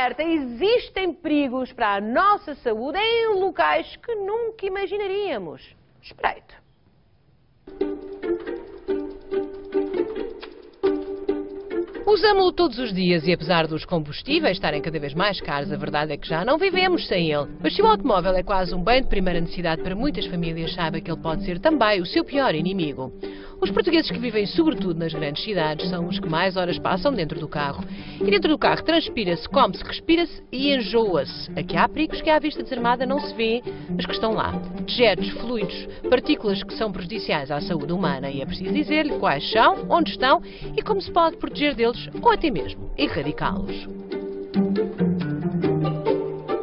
alerta, existem perigos para a nossa saúde em locais que nunca imaginaríamos. Espreite. Usamos-lo todos os dias e apesar dos combustíveis estarem cada vez mais caros, a verdade é que já não vivemos sem ele. Mas se o automóvel é quase um bem de primeira necessidade para muitas famílias, saiba que ele pode ser também o seu pior inimigo. Os portugueses que vivem sobretudo nas grandes cidades são os que mais horas passam dentro do carro. E dentro do carro transpira-se, come-se, respira-se e enjoa-se. Aqui há perigos que à vista desarmada não se vê, mas que estão lá. Dejetos, fluidos, partículas que são prejudiciais à saúde humana e é preciso dizer-lhe quais são, onde estão e como se pode proteger deles ou até mesmo erradicá-los.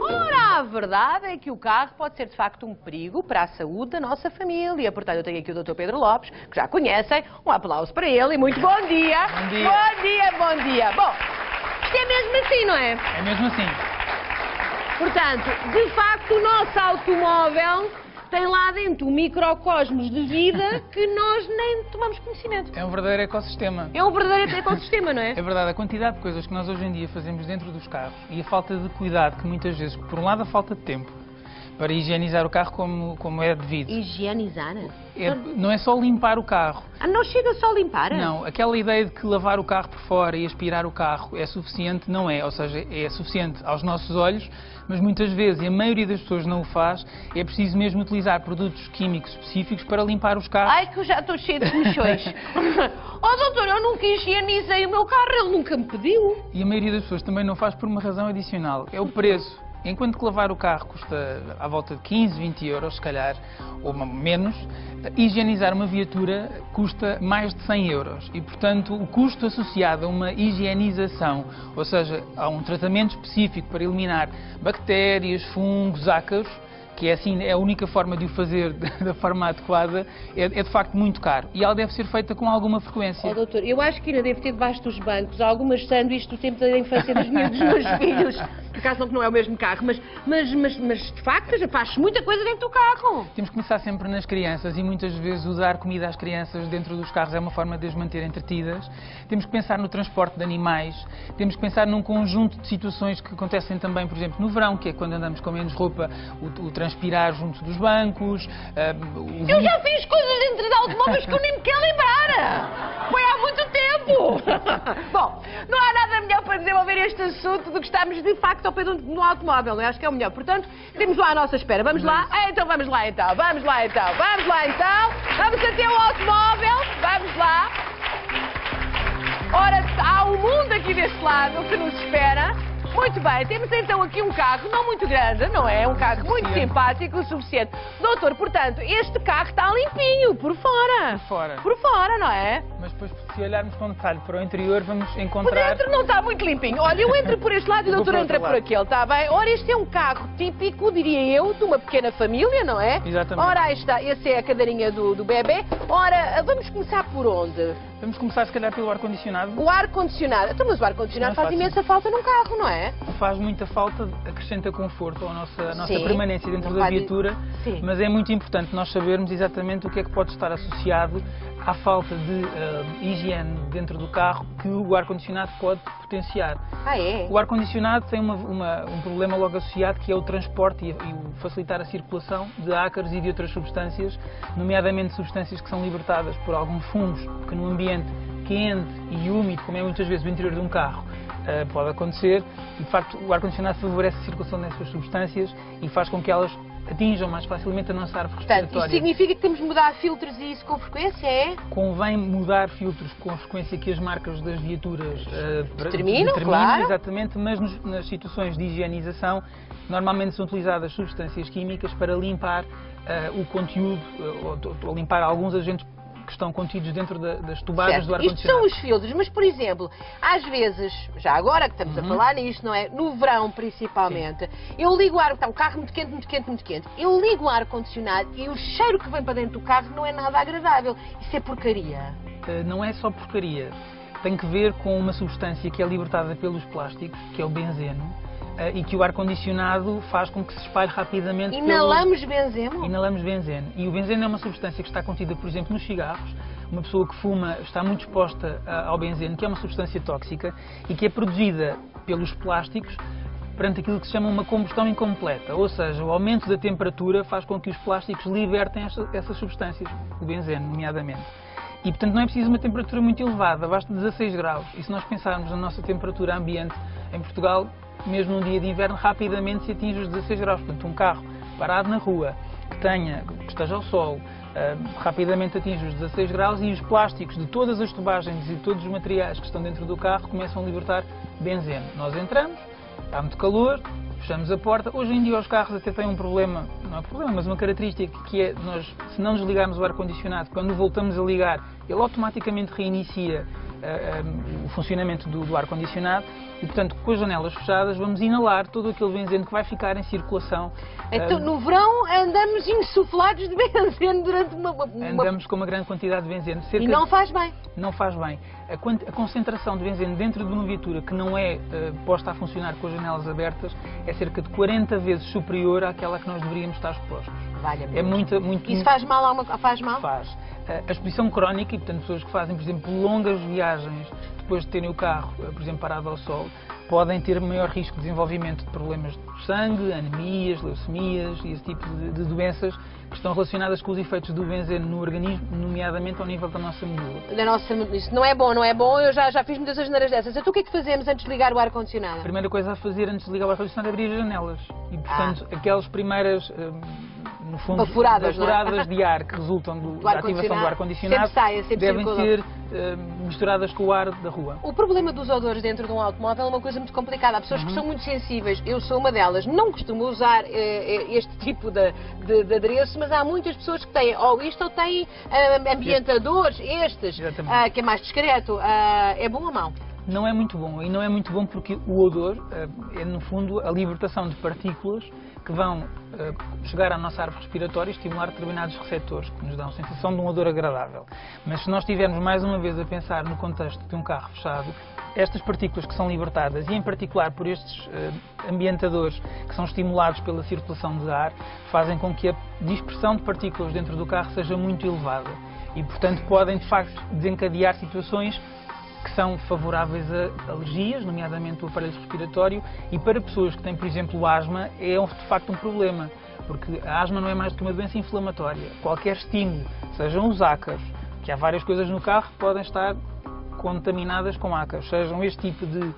Ora, a verdade é que o carro pode ser de facto um perigo para a saúde da nossa família. Portanto, eu tenho aqui o Dr. Pedro Lopes, que já conhecem. Um aplauso para ele e muito bom dia. Bom dia. Bom dia, bom dia. Bom, isto é mesmo assim, não é? É mesmo assim. Portanto, de facto, o nosso automóvel tem lá dentro um microcosmos de vida que nós nem tomamos conhecimento. É um verdadeiro ecossistema. É um verdadeiro ecossistema, não é? É verdade, a quantidade de coisas que nós hoje em dia fazemos dentro dos carros e a falta de cuidado que muitas vezes, por um lado, a falta de tempo para higienizar o carro como é devido. Higienizar? Não é só limpar o carro. Ah, não chega só a limpar? Não, aquela ideia de que lavar o carro por fora e aspirar o carro é suficiente, não é. Ou seja, é suficiente aos nossos olhos, mas muitas vezes, e a maioria das pessoas não o faz, é preciso mesmo utilizar produtos químicos específicos para limpar os carros. Ai, que eu já estou cheio de comichões. Oh, doutor, eu nunca higienizei o meu carro, ele nunca me pediu. E a maioria das pessoas também não faz por uma razão adicional, é o preço. Enquanto que lavar o carro custa à volta de 15, 20 euros, se calhar, ou menos, higienizar uma viatura custa mais de 100 euros. E, portanto, o custo associado a uma higienização, ou seja, a um tratamento específico para eliminar bactérias, fungos, ácaros, que é assim, é a única forma de o fazer da forma adequada, é de facto muito caro. E ela deve ser feita com alguma frequência. Oh, doutor, eu acho que ainda deve ter debaixo dos bancos algumas sanduíches do tempo da infância dos meus filhos. Por acaso não é o mesmo carro, mas de facto faz muita coisa dentro do carro. Temos que começar sempre nas crianças e muitas vezes usar comida às crianças dentro dos carros é uma forma de as manter entretidas. Temos que pensar no transporte de animais, temos que pensar num conjunto de situações que acontecem também, por exemplo, no verão, que é quando andamos com menos roupa, o transpirar junto dos bancos. Eu já fiz coisas dentro de automóveis que eu nem me quero lembrar. Foi há muito tempo. Bom, não há nada melhor para desenvolver este assunto do que estarmos de facto ao pé no automóvel, não é? Acho que é o melhor. Portanto, temos lá à nossa espera. Vamos lá? Então vamos lá então. Vamos lá então. Vamos lá então. Vamos até o automóvel. Vamos lá. Ora, há um mundo aqui deste lado que nos espera. Muito bem, temos então aqui um carro não muito grande, não é? Um carro muito simpático, o suficiente. Doutor, portanto, este carro está limpinho, por fora. Por fora. Por fora, não é? Mas depois, se olharmos com detalhe para o interior, vamos Por encontrar... dentro não está muito limpinho. Olha, eu entro por este lado e o doutor entra por aquele, está bem? Ora, este é um carro típico, diria eu, de uma pequena família, não é? Exatamente. Ora, aí está, essa é a cadeirinha do bebê. Ora, vamos começar por onde? Vamos começar, se calhar, pelo ar-condicionado. O ar-condicionado. Então, mas o ar-condicionado faz fácil. imensa falta num carro, não é? Faz muita falta, acrescenta conforto à nossa Sim. permanência dentro Não da vai viatura, Sim. mas é muito importante nós sabermos exatamente o que é que pode estar associado à falta de higiene dentro do carro que o ar-condicionado pode potenciar. Ah, é? O ar-condicionado tem um problema logo associado, que é o transporte e o facilitar a circulação de ácaros e de outras substâncias, nomeadamente substâncias que são libertadas por alguns fungos, que no ambiente quente e úmido, como é muitas vezes o interior de um carro, pode acontecer. De facto, o ar-condicionado favorece a circulação dessas substâncias e faz com que elas atinjam mais facilmente a nossa árvore Portanto, respiratória. isso significa que temos de mudar filtros e isso com frequência, é? Convém mudar filtros com a frequência que as marcas das viaturas Determinam, claro. Exatamente, mas nas situações de higienização, normalmente são utilizadas substâncias químicas para limpar o conteúdo, ou limpar alguns agentes que estão contidos dentro das tubadas do ar-condicionado. Isto são os filtros, mas, por exemplo, às vezes, já agora que estamos a falar nisto, não é? No verão, principalmente, eu ligo o ar, está um carro muito quente, muito quente, muito quente. Eu ligo o ar-condicionado e o cheiro que vem para dentro do carro não é nada agradável. Isso é porcaria. Não é só porcaria. Tem que ver com uma substância que é libertada pelos plásticos, que é o benzeno, e que o ar-condicionado faz com que se espalhe rapidamente. Inalamos benzeno? Inalamos benzeno. E o benzeno é uma substância que está contida, por exemplo, nos cigarros. Uma pessoa que fuma está muito exposta ao benzeno, que é uma substância tóxica e que é produzida pelos plásticos perante aquilo que se chama uma combustão incompleta, ou seja, o aumento da temperatura faz com que os plásticos libertem essas substâncias, o benzeno, nomeadamente. E, portanto, não é preciso uma temperatura muito elevada, basta 16 graus. E se nós pensarmos na nossa temperatura ambiente, em Portugal, mesmo num dia de inverno, rapidamente se atinge os 16 graus. Portanto, um carro parado na rua, que esteja ao sol, rapidamente atinge os 16 graus e os plásticos de todas as tubagens e todos os materiais que estão dentro do carro começam a libertar benzeno. Nós entramos, está muito calor, fechamos a porta. Hoje em dia os carros até têm um problema, não é problema, mas uma característica que é, se não desligarmos o ar-condicionado, quando voltamos a ligar, ele automaticamente reinicia o funcionamento do ar-condicionado e, portanto, com as janelas fechadas, vamos inalar todo aquele benzeno que vai ficar em circulação. Então, no verão, andamos insuflados de benzeno durante uma... Andamos com uma grande quantidade de benzeno. E não faz bem. Não faz bem. A concentração de benzeno dentro de uma viatura que não é posta a funcionar com as janelas abertas é cerca de 40 vezes superior àquela que nós deveríamos estar expostos. Valha-me. É muito... Isso faz mal? Faz mal? Faz. A exposição crónica, e portanto pessoas que fazem, por exemplo, longas viagens depois de terem o carro, por exemplo, parado ao sol, podem ter maior risco de desenvolvimento de problemas de sangue, anemias, leucemias e esse tipo de doenças que estão relacionadas com os efeitos do benzeno no organismo, nomeadamente ao nível da nossa medula. Isso não é bom, eu já fiz muitas asneiras dessas. Então o que é que fazemos antes de ligar o ar-condicionado? A primeira coisa a fazer antes de ligar o ar-condicionado é abrir as janelas e, portanto, aquelas primeiras... no fundo, bafuradas de ar que resultam da ativação do ar-condicionado devem ser misturadas com o ar da rua. O problema dos odores dentro de um automóvel é uma coisa muito complicada. Há pessoas que são muito sensíveis, eu sou uma delas, não costumo usar este tipo de adereço, mas há muitas pessoas que têm ou isto ou têm ambientadores, que é mais discreto. É bom ou mau? Não é muito bom, e não é muito bom porque o odor é, no fundo, a libertação de partículas que vão chegar à nossa árvore respiratória e estimular determinados receptores que nos dão a sensação de um odor agradável. Mas se nós estivermos mais uma vez a pensar no contexto de um carro fechado, estas partículas que são libertadas, e em particular por estes ambientadores que são estimulados pela circulação de ar, fazem com que a dispersão de partículas dentro do carro seja muito elevada e, portanto, podem de facto desencadear situações que são favoráveis a alergias, nomeadamente o aparelho respiratório, e para pessoas que têm, por exemplo, asma, é de facto um problema, porque a asma não é mais do que uma doença inflamatória. Qualquer estímulo, sejam os ácaros, que há várias coisas no carro que podem estar contaminadas com ácaros, sejam este tipo de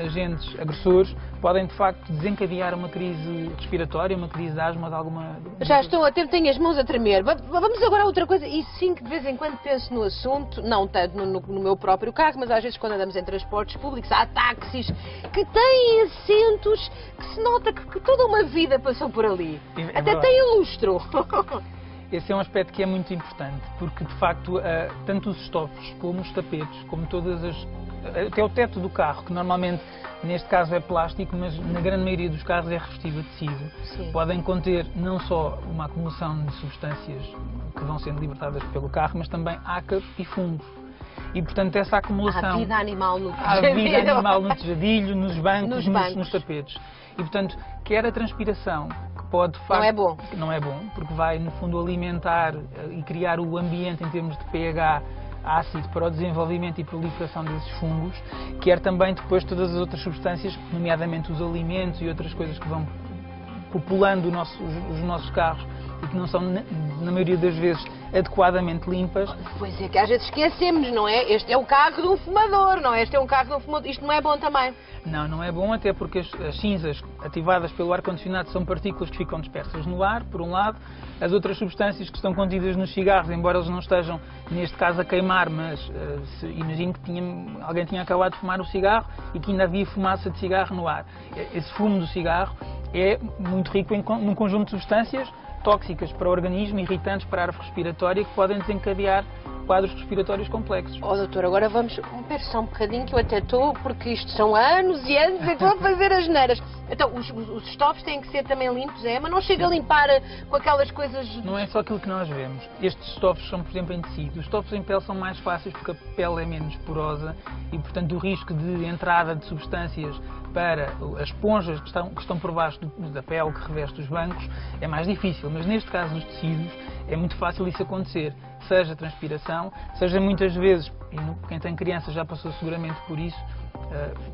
agentes agressores, podem de facto desencadear uma crise respiratória, uma crise de asma de alguma... Já estou a tempo, tenho as mãos a tremer. Vamos agora a outra coisa, e sim que de vez em quando penso no assunto, não tanto no meu próprio carro, mas às vezes quando andamos em transportes públicos, há táxis que têm assentos que se nota que toda uma vida passou por ali. Até tem lustro. Esse é um aspecto que é muito importante, porque de facto, tanto os estofos como os tapetes, como até o teto do carro, que normalmente neste caso é plástico, mas na grande maioria dos carros é revestido a tecido, podem conter não só uma acumulação de substâncias que vão sendo libertadas pelo carro, mas também ácaros e fungos. E, portanto, essa acumulação... Há vida animal no tejadilho, nos bancos, nos tapetes. E, portanto, quer a transpiração, que pode... de facto, não é bom. Não é bom, porque vai, no fundo, alimentar e criar o ambiente em termos de pH ácido para o desenvolvimento e proliferação desses fungos, quer também depois todas as outras substâncias, nomeadamente os alimentos e outras coisas que vão populando os nossos carros e que não são, na maioria das vezes, adequadamente limpas. Pois é, que às vezes esquecemos, não é? Este é o carro de um fumador, não é? Este é um carro de um fumador. Isto não é bom também. Não, não é bom, até porque as cinzas ativadas pelo ar-condicionado são partículas que ficam dispersas no ar, por um lado. As outras substâncias que estão contidas nos cigarros, embora eles não estejam, neste caso, a queimar, mas imagino que alguém tinha acabado de fumar o cigarro e que ainda havia fumaça de cigarro no ar. Esse fumo do cigarro é muito rico num conjunto de substâncias tóxicas para o organismo, irritantes para a árvore respiratória, que podem desencadear quadros respiratórios complexos. Doutor, agora vamos só um bocadinho, que eu até estou, porque isto são anos e anos, e estou a fazer as neiras. Então, os estofos têm que ser também limpos, mas não chega a limpar com aquelas coisas... Não é só aquilo que nós vemos. Estes estofos são, por exemplo, em tecido. Os estofos em pele são mais fáceis porque a pele é menos porosa e, portanto, o risco de entrada de substâncias para as esponjas que estão por baixo da pele, que reveste os bancos, é mais difícil. Mas neste caso dos tecidos, é muito fácil isso acontecer. Seja transpiração, seja muitas vezes, e quem tem crianças já passou seguramente por isso,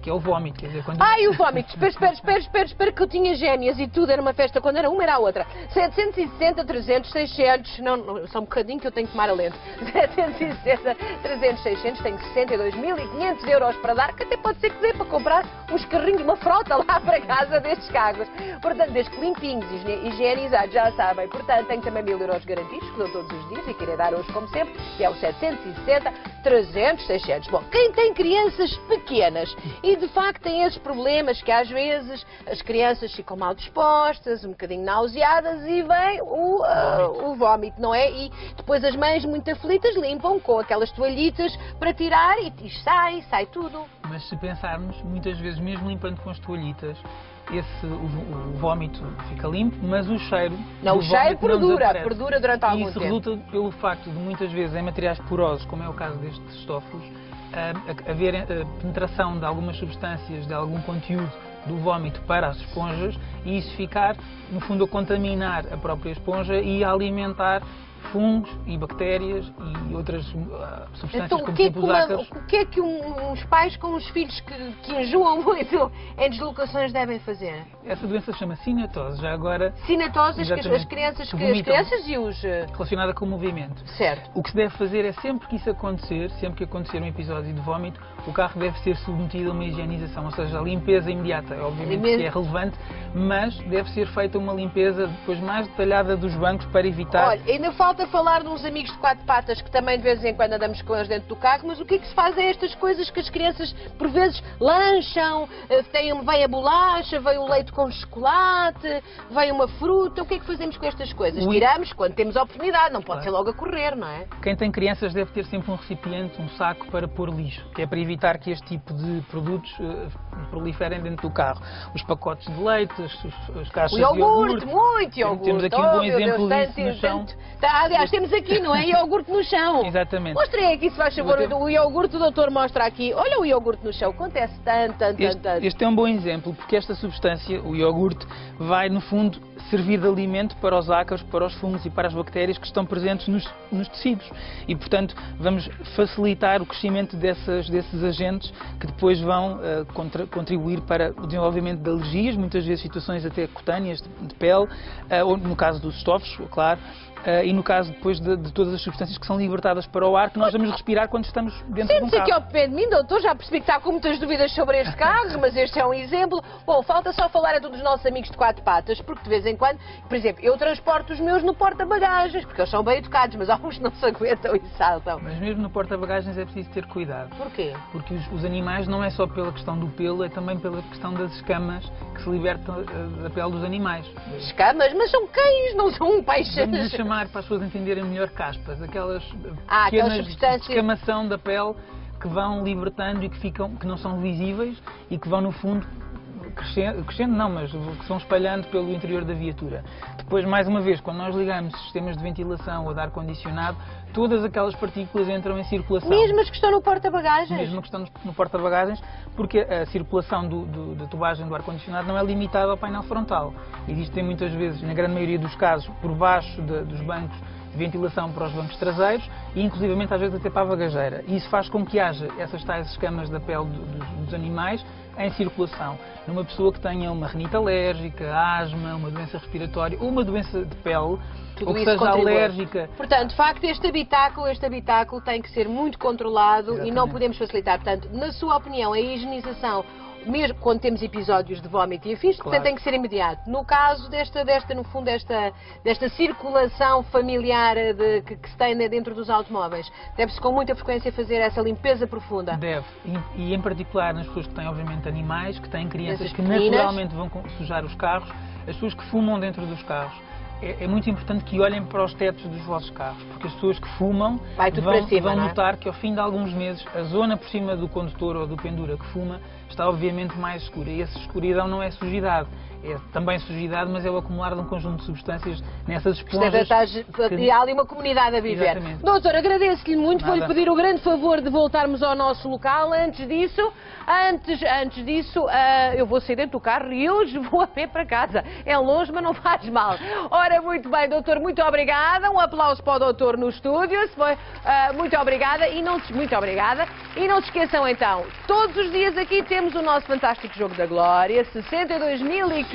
que é o vómito. Quer dizer, quando... Ai, o vómito! Espera, que eu tinha gêmeas e tudo, era uma festa, quando era uma era a outra. 760, 300, 600, não, só um bocadinho que eu tenho que tomar a lente. 760, 300, 600, tenho 62.500 euros para dar, que até pode ser que dê para comprar uns carrinhos, uma frota lá para casa destes carros. Portanto, desde que limpinhos, higienizados, já sabem. Portanto, tenho também 1.000 euros garantidos, que dou todos os dias e queria dar hoje, como sempre, que é o 760, 300, 600. Bom, quem tem crianças pequenas e de facto tem esses problemas que às vezes as crianças ficam mal dispostas, um bocadinho nauseadas e vem o vómito, não é? E depois as mães muito aflitas limpam com aquelas toalhitas para tirar e sai tudo. Mas se pensarmos, muitas vezes mesmo limpando com as toalhitas, o vómito fica limpo, mas o cheiro... Não, o cheiro perdura durante algum tempo. E isso resulta pelo facto de muitas vezes em materiais porosos, como é o caso destes estofos, haver penetração de algumas substâncias, de algum conteúdo do vómito para as esponjas e isso ficar, no fundo, a contaminar a própria esponja e a alimentar fungos e bactérias e outras substâncias, então, como tipo os ácaros. O que é que uns pais com os filhos que enjoam muito em deslocações devem fazer? Essa doença se chama cinetose, já agora... Cinetose, as crianças e os... Relacionada com o movimento. Certo. O que se deve fazer é sempre que isso acontecer, sempre que acontecer um episódio de vómito, o carro deve ser submetido a uma higienização, ou seja, a limpeza imediata. Obviamente que é relevante, mas deve ser feita uma limpeza depois mais detalhada dos bancos para evitar... Olha, ainda falta falar de uns amigos de quatro patas que também de vez em quando andamos com eles dentro do carro, mas o que é que se faz a estas coisas que as crianças por vezes lancham, vem a bolacha, vem o leite com chocolate, vem uma fruta, o que é que fazemos com estas coisas? Tiramos quando temos a oportunidade, não pode ser logo a correr, não é? Quem tem crianças deve ter sempre um recipiente, um saco para pôr lixo, que é para evitar que este tipo de produtos proliferem dentro do carro. Os pacotes de leite, as caixas de iogurte. Muito iogurte. Temos aqui um bom exemplo disso no chão. Aliás, temos aqui, não é? Iogurte no chão. Exatamente. Mostrei aqui, se faz favor, o iogurte, o doutor mostra aqui. Olha o iogurte no chão, acontece tanto. Este é um bom exemplo, porque esta substância, o iogurte, vai, no fundo, servir de alimento para os ácaros, para os fungos e para as bactérias que estão presentes nos tecidos. E, portanto, vamos facilitar o crescimento desses agentes que depois vão contribuir para o desenvolvimento de alergias, muitas vezes situações até cutâneas, de pele, ou no caso dos estofos, claro, e no caso depois de todas as substâncias que são libertadas para o ar que nós vamos respirar quando estamos dentro de um carro. Sente-se aqui ao pé de mim, doutor, já percebi que está com muitas dúvidas sobre este carro, mas este é um exemplo. Bom, falta só falar a todos os nossos amigos de quatro patas, porque de vez em quando, por exemplo, eu transporto os meus no porta-bagagens, porque eles são bem educados, mas alguns não se aguentam e saltam. Mas mesmo no porta-bagagens é preciso ter cuidado. Porquê? Porque os animais não é só pela questão do pelo, é também pela questão das escamas que se libertam da pele dos animais. Escamas? Mas são cães, não são peixes. Vamos chamar, para as pessoas entenderem melhor, caspas, aquelas pequenas de escamação da pele que vão libertando e que não são visíveis e que vão, no fundo, crescendo não, mas que são espalhando pelo interior da viatura. Depois, mais uma vez, quando nós ligamos sistemas de ventilação ou de ar-condicionado, todas aquelas partículas entram em circulação. Mesmo as que estão no porta-bagagens? Mesmo que estão no porta-bagagens, porque a circulação da tubagem do ar-condicionado não é limitada ao painel frontal. Existem muitas vezes, na grande maioria dos casos, por baixo dos bancos de ventilação para os bancos traseiros e, inclusivamente, às vezes até para a bagageira. E isso faz com que haja essas tais escamas da pele dos animais em circulação. Numa pessoa que tenha uma rinite alérgica, asma, uma doença respiratória ou uma doença de pele, ou que seja alérgica. Portanto, de facto, este habitáculo tem que ser muito controlado. Exatamente. E não podemos facilitar. Portanto, na sua opinião, a higienização, mesmo quando temos episódios de vómito e afins, claro, portanto, tem que ser imediato. No caso no fundo, desta circulação familiar que se tem dentro dos automóveis, deve-se com muita frequência fazer essa limpeza profunda? Deve. E em particular nas pessoas que têm, obviamente, animais, que têm crianças que naturalmente vão sujar os carros, as pessoas que fumam dentro dos carros. É muito importante que olhem para os tetos dos vossos carros, porque as pessoas que fumam vão notar que ao fim de alguns meses a zona por cima do condutor ou do pendura que fuma está obviamente mais escura. E essa escuridão não é sujidade. É também sujidade, mas é o acumular de um conjunto de substâncias nessas esponjas. E há ali uma comunidade a viver. Exatamente. Doutor, agradeço-lhe muito. Nada. Vou-lhe pedir o grande favor de voltarmos ao nosso local. Antes disso, eu vou sair dentro do carro e hoje vou a pé para casa. É longe, mas não faz mal. Ora, muito bem, doutor, muito obrigada. Um aplauso para o doutor no estúdio. Muito obrigada. Muito obrigada. E não se esqueçam então, todos os dias aqui temos o nosso fantástico Jogo da Glória, 62.500